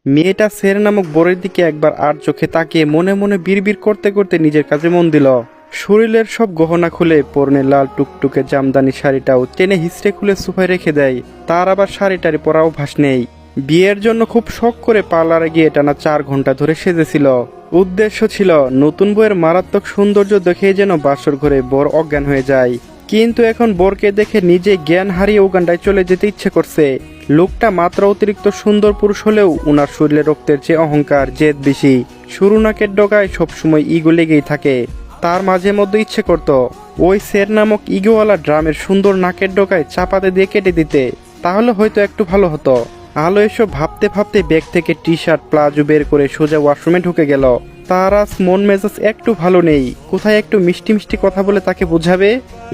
মেয়েটা সের নামক বরের দিকে একবার আর চোখে তাকিয়ে মনে মনে বিড়বিড় করতে করতে নিজের কাজে মন দিল। শরীরের সব গহনা খুলে পরনে লাল টুকটুকে জামদানি শাড়িটাও টেনে হিসড়ে খুলে সোফায় রেখে দেয়। তার আবার শাড়িটারি পরা অভ্যাস নেই। বিয়ের জন্য খুব শখ করে পার্লারে গিয়ে টানা 4 ঘন্টা ধরে সেজেছিল। উদ্দেশ্য ছিল নতুন বউয়ের মারাত্মক সৌন্দর্য দেখেই যেন বাসর ঘরে বর অজ্ঞান হয়ে যায়। কিন্তু এখন বরকে দেখে নিজে জ্ঞান হারিয়ে উগান্ডায় চলে যেতে ইচ্ছে করছে। লোকটা মাত্রা অতিরিক্ত সুন্দর পুরুষ হলেও উনার শরীরে রক্তের চেয়ে অহংকার জেদ বেশি। সরু নাকের ডগায় সবসময় ইগো লেগেই থাকে। তার মাঝে মধ্যে ইচ্ছে করত ওই সের নামক ইগোওয়ালা ড্রামের সুন্দর নাকের ডগায় চাপাতে দিয়ে কেটে দিতে, তাহলে হয়তো একটু ভালো হতো। আলো এসব ভাবতে ভাবতে ব্যাগ থেকে টি শার্ট প্লাজো বের করে সোজা ওয়াশরুমে ঢুকে গেল। তার আজ মন মেজাজ একটু ভালো নেই। কোথায় একটু মিষ্টি মিষ্টি কথা বলে তাকে বোঝাবে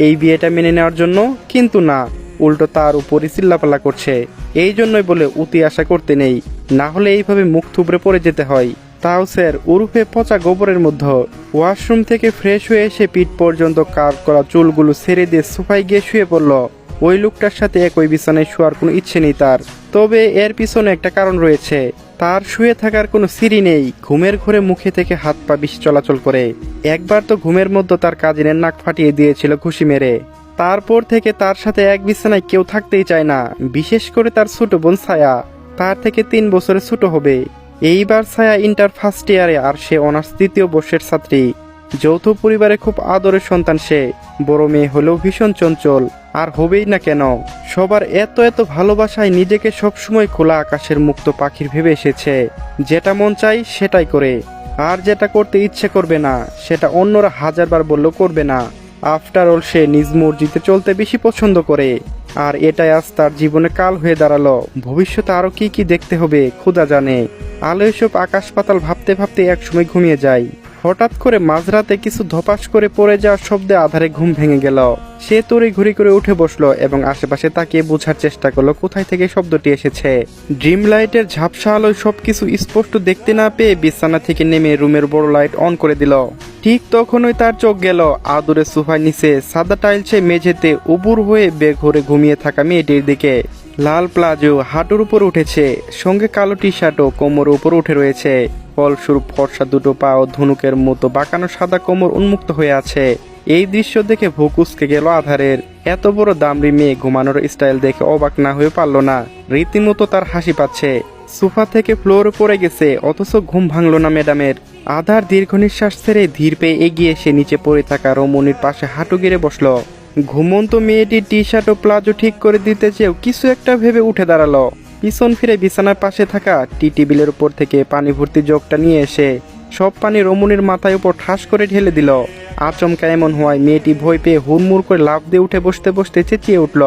এই বিয়েটা মেনে নেওয়ার জন্য, কিন্তু না, উল্টো তার উপরই চিল্লাপাল্লা করছে। এই জন্যই বলে অতি আশা করতে নেই, না হলে এইভাবে মুখ থুবড়ে পড়ে যেতে হয়, তাও স্যার উরুফে পচা গোবরের মধ্যে। ওয়াশরুম থেকে ফ্রেশ হয়ে এসে পিঠ পর্যন্ত কার্ভ করা চুলগুলো ছেড়ে দিয়ে সোফায় গিয়ে শুয়ে পড়ল। ওই লোকটার সাথে একই বিছানায় শোয়ার কোনো ইচ্ছে নেই তার, তবে এর পিছনে একটা কারণ রয়েছে। তার শুয়ে থাকার কোনো সিঁড়ি নেই। ঘুমের ঘরে মুখে থেকে হাত পা বেশি চলাচল করে। একবার তো ঘুমের মধ্যে তার কাজিনের নাক ফাটিয়ে দিয়েছিল ঘুষি মেরে। তারপর থেকে তার সাথে এক বিছানায় কেউ থাকতেই চায় না, বিশেষ করে তার ছোট বোন ছায়া। তার থেকে 3 বছরের ছোট হবে। এইবার ছায়া ইন্টার ফার্স্ট ইয়ারে, আর সে অনার্স 3য় বর্ষের ছাত্রী। যৌথ পরিবারে খুব আদরের সন্তান সে। বড় মেয়ে হলেও ভীষণ চঞ্চল, আর হবেই না কেন। সবার এত এত ভালোবাসায় নিজেকে সবসময় খোলা আকাশের মুক্ত পাখির ভেবে এসেছে। যেটা মন চাই সেটাই করে, আর যেটা করতে ইচ্ছে করবে না সেটা অন্যরা 1000বার বললেও করবে না। আফটার অল সে নিজ মর্জিতে চলতে বেশি পছন্দ করে, আর এটাই আজ তার জীবনে কাল হয়ে দাঁড়ালো। ভবিষ্যতে আরো কি কি দেখতে হবে খোদা জানে। আলো এসব আকাশ পাতাল ভাবতে ভাবতে একসময় ঘুমিয়ে যায়। হঠাৎ করে মাঝরাতে কিছু ধপাস করে পড়ে যাওয়ার শব্দে আধারে ঘুম ভেঙে গেল। সে তড়ি ঘুরি করে উঠে বসলো এবং আশেপাশে তাকিয়ে বোঝার চেষ্টা করলো কোথায় থেকে শব্দটি এসেছে। ড্রিম লাইটের ঝাপসা আলোয় সবকিছু স্পষ্ট দেখতে না পেয়ে বিছানা থেকে নেমে রুমের বড় লাইট অন করে দিল। ঠিক তখনই তার চোখ গেল আদুরে সোফার নিচে সাদা টাইলসে মেঝেতে উবুর হয়ে বেঘরে ঘুমিয়ে থাকা মেয়েটির দিকে। লাল প্লাজো হাঁটুর উপর উঠেছে, সঙ্গে কালো টি শার্টও কোমর উপর উঠে রয়েছে। ফলস্বরূপ ফর্সা দুটো পা ও ধনুকের মতো বাঁকানো সাদা কোমর উন্মুক্ত হয়ে আছে। এই দৃশ্য দেখে ভুকুসকে গেল আধারের। এত বড় দামড়ি মেয়ে ঘুমানোর স্টাইল দেখে অবাক না হয়ে পারল না, রীতিমতো তার হাসি পাচ্ছে। সোফা থেকে ফ্লোরে পড়ে গেছে, অথচ ঘুম ভাঙল না ম্যাডামের। আধার দীর্ঘ নিঃশ্বাস ছেড়ে ধীর পেয়ে এগিয়ে এসে নিচে পড়ে থাকা রমণীর পাশে হাঁটু গেড়ে বসলো। ঘুমন্ত মেয়েটির টি শার্ট ও প্লাজো ঠিক করে দিতে চেয়েও কিছু একটা ভেবে উঠে দাঁড়ালো। পিছন ফিরে বিছানার পাশে থাকা টি টেবিলের উপর থেকে পানি ভর্তি জগটা নিয়ে এসে সব পানি রমণীর মাথায় উপর ঠাস করে ঢেলে দিল। আচমকা এমন হওয়ায় মেয়েটি ভয় পেয়ে হুড়মুড় করে লাফ দিয়ে উঠে বসতে বসতে চেঁচিয়ে উঠল,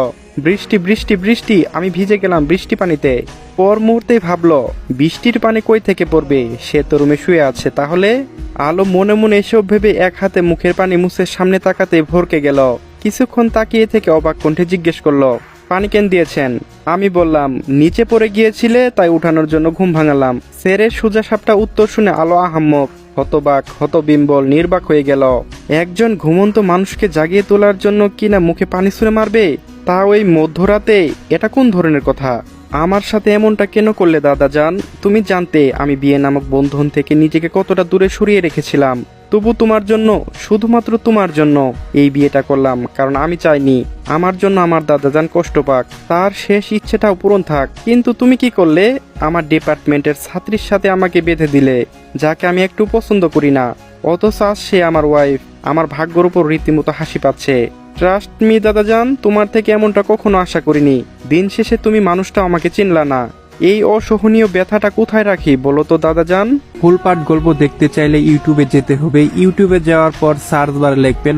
বৃষ্টি বৃষ্টি বৃষ্টি, আমি ভিজে গেলাম বৃষ্টি পানিতে। পর মুহূর্তেই ভাবলো বৃষ্টির পানি কই থেকে পড়বে, সে তো রুমে শুয়ে আছে। তাহলে আলো মনে মনে এসব ভেবে এক হাতে মুখের পানি মুছে সামনে তাকাতে ভরকে গেল। কিছুক্ষণ তাকিয়ে থেকে অবাক কণ্ঠে জিজ্ঞেস করলো, পানি কেন দিয়েছেন? আমি বললাম নিচে পড়ে গিয়েছিলে, তাই উঠানোর জন্য ঘুম ভাঙালাম। সেরের সোজা সাপটা উত্তর শুনে আলো আহাম্মক, হতবাক হতবিম্বল নির্বাক হয়ে গেল। একজন ঘুমন্ত মানুষকে জাগিয়ে তোলার জন্য কিনা মুখে পানি ছুঁড়ে মারবে, তা ওই মধ্যরাতে? এটা কোন ধরনের কথা? আমার সাথে এমনটা কেন করলে দাদা যান? তুমি জানতে আমি বিয়ে নামক বন্ধন থেকে নিজেকে কতটা দূরে সরিয়ে রেখেছিলাম। তবু তোমার জন্য, শুধুমাত্র তোমার জন্য এই বিয়েটা করলাম, কারণ আমি চাইনি আমার জন্য আমার দাদাজান কষ্ট পাক, তার শেষ ইচ্ছেটাও পূরণ থাক। কিন্তু তুমি কি করলে? আমার ডিপার্টমেন্টের ছাত্রীর সাথে আমাকে বেঁধে দিলে, যাকে আমি একটু পছন্দ করি না, অথচ আজ সে আমার ওয়াইফ। আমার ভাগ্যের উপর রীতিমতো হাসি পাচ্ছে। ট্রাস্ট মি দাদাজান, তোমার থেকে এমনটা কখনো আশা করিনি। দিন শেষে তুমি মানুষটা আমাকে চিনলা না। এই অসহনীয় ব্যথাটা কোথায় রাখি বলো তো দাদাজান? ফুল পার্ট গল্প দেখতে চাইলে ইউটিউবে যেতে হবে। ইউটিউবে যাওয়ার পর সার্চ বারে লিখবেন